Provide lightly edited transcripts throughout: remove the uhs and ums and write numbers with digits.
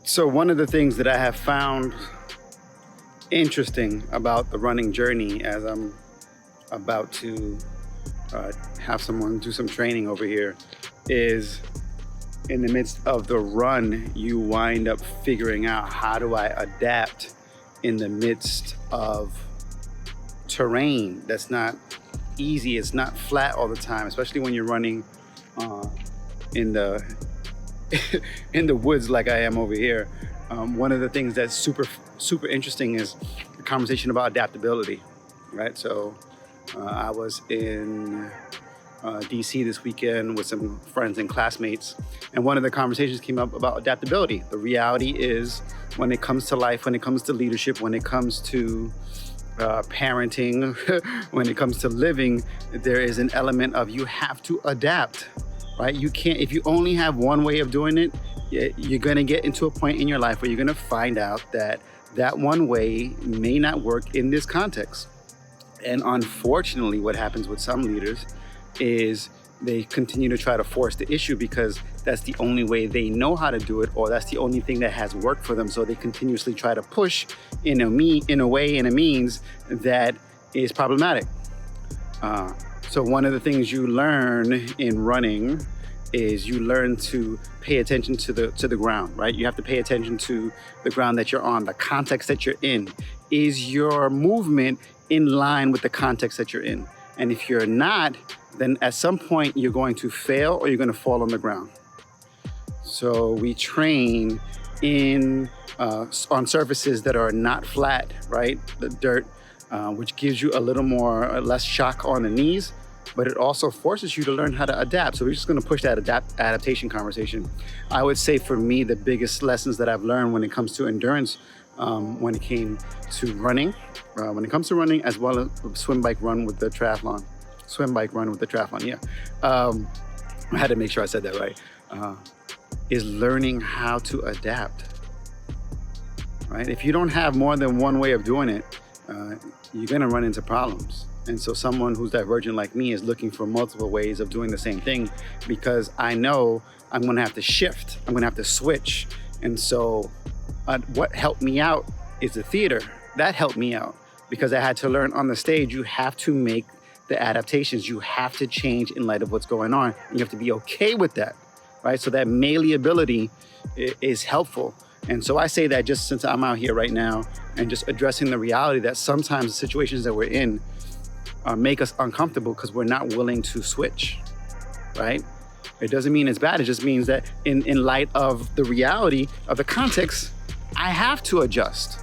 So one of the things that I have found interesting about the running journey, as I'm about to have someone do some training over here, is in the midst of the run, you wind up figuring out, how do I adapt in the midst of terrain that's not easy, it's not flat all the time, especially when you're running in the in the woods like I am over here. One of the things that's super interesting is the conversation about adaptability, right? So I was in DC this weekend with some friends and classmates, and one of the conversations came up about adaptability. The reality is, when it comes to life, when it comes to leadership, when it comes to parenting, when it comes to living, there is an element of you have to adapt, right? You can't, if you only have one way of doing it, you're gonna get into a point in your life where you're gonna find out that that one way may not work in this context. And unfortunately, what happens with some leaders is they continue to try to force the issue because that's the only way they know how to do it, or that's the only thing that has worked for them. So they continuously try to push in a means that is problematic. So one of the things you learn in running is you learn to pay attention to the ground, right? You have to pay attention to the ground that you're on, the context that you're in. Is your movement in line with the context that you're in? And if you're not, then at some point you're going to fail or you're going to fall on the ground. So we train on surfaces that are not flat, right? The dirt, which gives you a little more less shock on the knees, but it also forces you to learn how to adapt. So we're just going to push that adaptation conversation. I would say for me, the biggest lessons that I've learned when it comes to endurance, when it came to running, as well as swim, bike, run with the triathlon. Yeah. I had to make sure I said that right. Is learning how to adapt, right? If you don't have more than one way of doing it, you're gonna run into problems. And so someone who's divergent like me is looking for multiple ways of doing the same thing, because I know I'm gonna have to shift, I'm gonna have to switch. And so what helped me out is the theater. That helped me out because I had to learn on the stage, you have to make the adaptations, you have to change in light of what's going on, and you have to be okay with that, right? So that malleability is helpful. And so I say that just since I'm out here right now and just addressing the reality that sometimes the situations that we're in make us uncomfortable because we're not willing to switch, right? It doesn't mean it's bad, it just means that in light of the reality of the context, I have to adjust.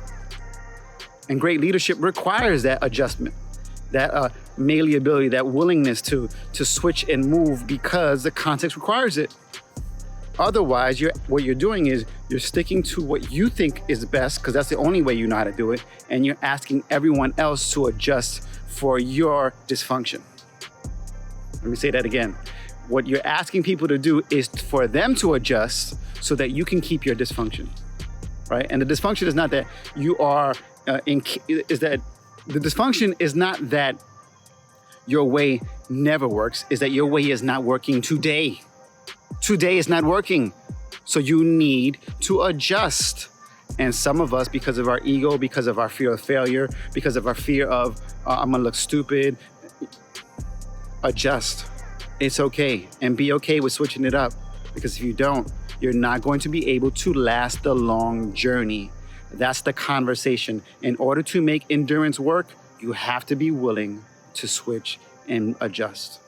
And great leadership requires that adjustment, that malleability, that willingness to switch and move because the context requires it. Otherwise, what you're doing is you're sticking to what you think is best because that's the only way you know how to do it, and you're asking everyone else to adjust for your dysfunction. Let me say that again. What you're asking people to do is for them to adjust so that you can keep your dysfunction, right? And the dysfunction is not that you are the dysfunction is not that your way never works, is that your way is not working today. Today is not working. So you need to adjust. And some of us, because of our ego, because of our fear of failure, because of our fear of, I'm gonna look stupid, adjust. It's okay. And be okay with switching it up. Because if you don't, you're not going to be able to last the long journey. That's the conversation. In order to make endurance work, you have to be willing to switch and adjust.